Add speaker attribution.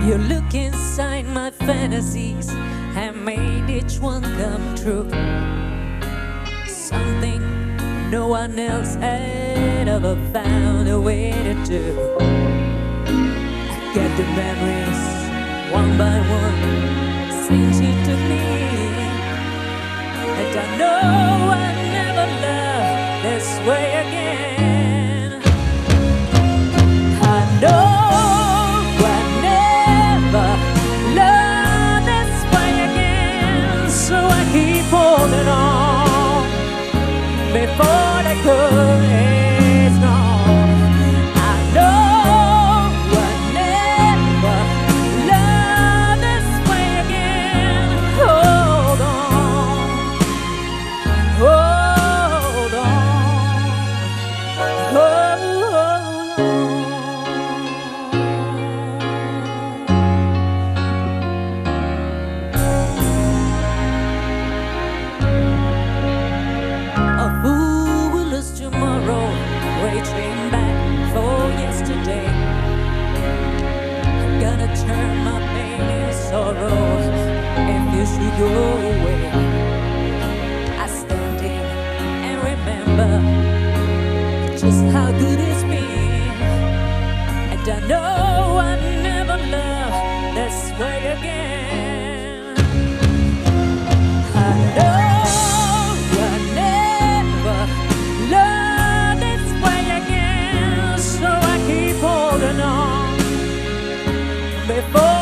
Speaker 1: You look inside my fantasies and made each one come true. Something no one else had ever found a way to do. I get the memories one by one sinking to me, and I know I never loved this way again. I know I never loved this way again, so I keep holding on before the good is gone. I know I never loved this way again. Hold on, hold on, hold on. A fool will lose tomorrow, reaching back for yesterday. I'm gonna turn my pain in sorrow if you should go away. I stand in and remember just how good it's been, and I know I never loved this way again. I know I never loved this way again, so I keep holding on before